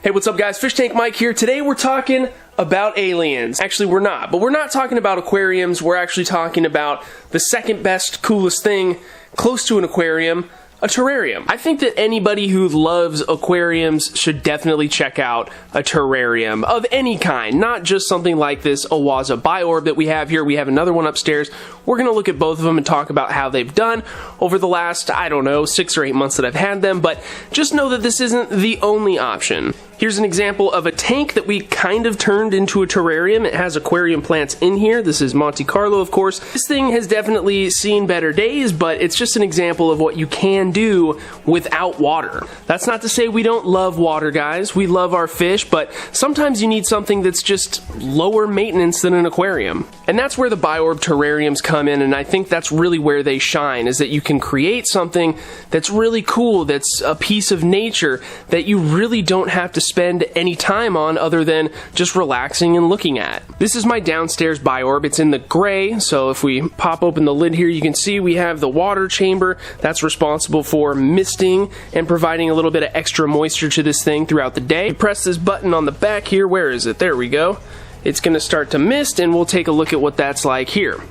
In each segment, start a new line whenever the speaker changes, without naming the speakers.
Hey, what's up guys? Fish Tank Mike here. Today we're talking about aliens. Actually, we're not, but we're not talking about aquariums. We're actually talking about the second best, coolest thing close to an aquarium, a terrarium. I think that anybody who loves aquariums should definitely check out a terrarium of any kind, not just something like this AQUAPROS biOrb that we have here. We have another one upstairs. We're going to look at both of them and talk about how they've done over the last, I don't know, 6 or 8 months that I've had them, but just know that this isn't the only option. Here's an example of a tank that we kind of turned into a terrarium. It has aquarium plants in here. This is Monte Carlo, of course. This thing has definitely seen better days, but it's just an example of what you can do without water. That's not to say we don't love water, guys. We love our fish, but sometimes you need something that's just lower maintenance than an aquarium. And that's where the biOrb terrariums come in, and I think that's really where they shine, is that you can create something that's really cool, that's a piece of nature that you really don't have to spend any time on other than just relaxing and looking at. This is my downstairs biOrb. It's in the gray, so if we pop open the lid here, you can see we have the water chamber that's responsible for misting and providing a little bit of extra moisture to this thing throughout the day. We press this button on the back here. Where is it? There we go. It's going to start to mist, and we'll take a look at what that's like here.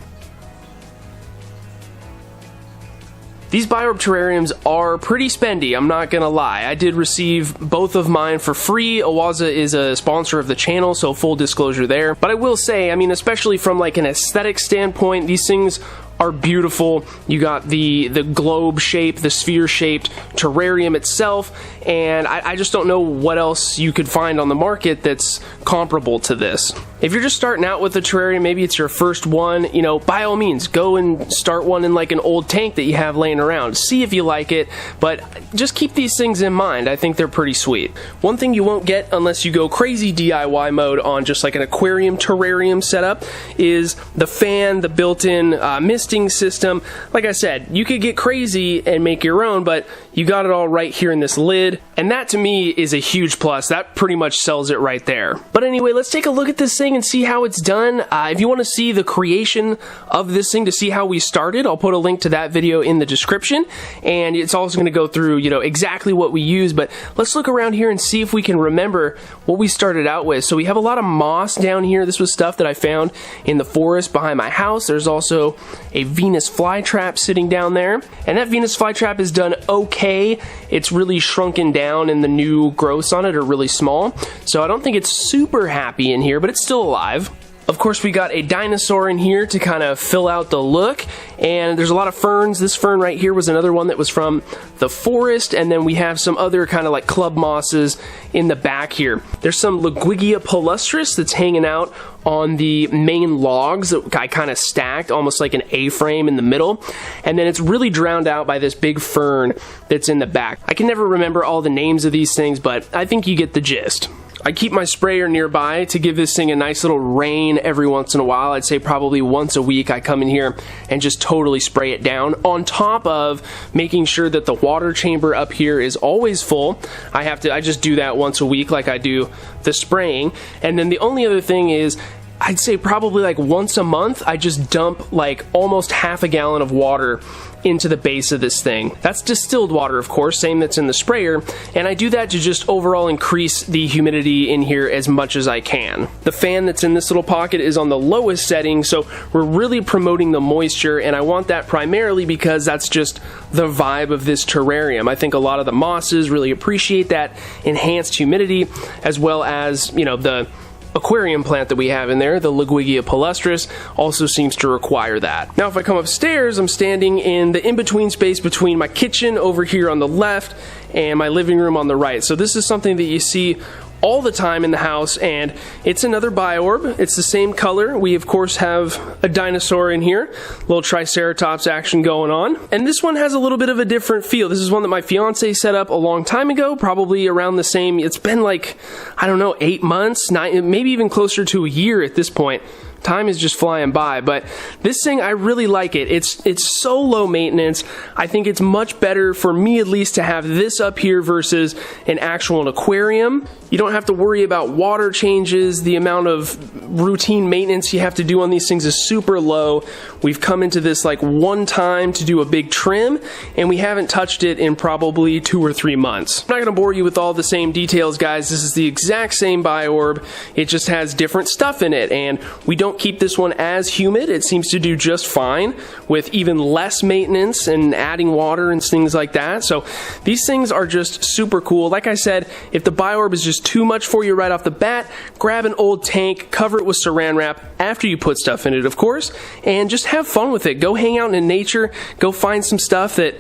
These biOrb terrariums are pretty spendy, I'm not gonna lie. I did receive both of mine for free. AQUAPROS is a sponsor of the channel, so full disclosure there. But I will say, I mean, especially from like an aesthetic standpoint, these things are beautiful. You got the globe shape, the sphere shaped terrarium itself, and I just don't know what else you could find on the market that's comparable to this. If you're just starting out with a terrarium, maybe it's your first one, you know, by all means, go and start one in like an old tank that you have laying around. See if you like it, but just keep these things in mind. I think they're pretty sweet. One thing you won't get unless you go crazy DIY mode on just like an aquarium terrarium setup is the fan, the built-in misting system. Like I said, you could get crazy and make your own, but you got it all right here in this lid, and that to me is a huge plus. That pretty much sells it right there. But anyway, let's take a look at this thing and see how it's done. If you want to see the creation of this thing, to see how we started, I'll put a link to that video in the description, and it's also going to go through, you know, exactly what we use. But let's look around here and see if we can remember what we started out with. So we have a lot of moss down here. This was stuff that I found in the forest behind my house. There's also a Venus flytrap sitting down there, and that Venus flytrap is done okay. It's really shrunken down, and the new growths on it are really small, so I don't think it's super happy in here, but it's still alive. Of course, we got a dinosaur in here to kind of fill out the look, and there's a lot of ferns. This fern right here was another one that was from the forest, and then we have some other kind of like club mosses in the back here. There's some Liguigia palustris that's hanging out on the main logs that I kind of stacked, almost like an A-frame in the middle, and then it's really drowned out by this big fern that's in the back. I can never remember all the names of these things, but I think you get the gist. I keep my sprayer nearby to give this thing a nice little rain every once in a while. I'd say probably once a week I come in here and just totally spray it down, on top of making sure that the water chamber up here is always full. I just do that once a week like I do the spraying. And then the only other thing is, I'd say probably like once a month, I just dump like almost half a gallon of water into the base of this thing. That's distilled water, of course, same that's in the sprayer, and I do that to just overall increase the humidity in here as much as I can. The fan that's in this little pocket is on the lowest setting, so we're really promoting the moisture, and I want that primarily because that's just the vibe of this terrarium. I think a lot of the mosses really appreciate that enhanced humidity, as well as, you know, the aquarium plant that we have in there, the Liguigia palustris, also seems to require that. Now if I come upstairs, I'm standing in the in-between space between my kitchen over here on the left and my living room on the right. So this is something that you see all the time in the house, and it's another biOrb. It's the same color. We of course have a dinosaur in here, little triceratops action going on, and this one has a little bit of a different feel. This is one that my fiance set up a long time ago, probably around the same, it's been like, I don't know, 8 months, 9, maybe even closer to a year at this point. time is just flying by. But this thing, I really like it. It's so low maintenance. I think it's much better, for me at least, to have this up here versus an actual aquarium. You don't have to worry about water changes. The amount of routine maintenance you have to do on these things is super low. We've come into this like one time to do a big trim, and we haven't touched it in probably 2 or 3 months. I'm not going to bore you with all the same details, guys. This is the exact same biOrb. It just has different stuff in it, and we don't keep this one as humid. It seems to do just fine with even less maintenance and adding water and things like that. So these things are just super cool. Like I said, if the biOrb is just too much for you right off the bat, grab an old tank, cover it with saran wrap after you put stuff in it, of course, and just have fun with it. Go hang out in nature, go find some stuff that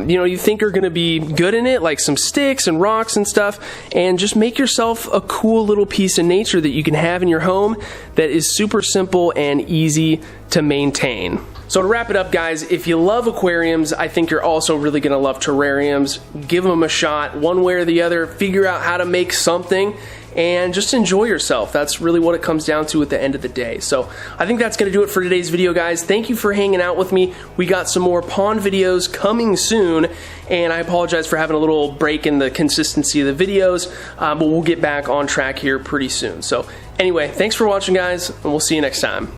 you think are going to be good in it, like some sticks and rocks and stuff, and just make yourself a cool little piece of nature that you can have in your home that is super simple and easy to maintain. So to wrap it up, guys, if you love aquariums, I think you're also really going to love terrariums. Give them a shot, one way or the other. Figure out how to make something and just enjoy yourself. That's really what it comes down to at the end of the day. So I think that's going to do it for today's video, guys. Thank you for hanging out with me. We got some more pond videos coming soon, and I apologize for having a little break in the consistency of the videos, but we'll get back on track here pretty soon. So anyway, thanks for watching, guys, and we'll see you next time.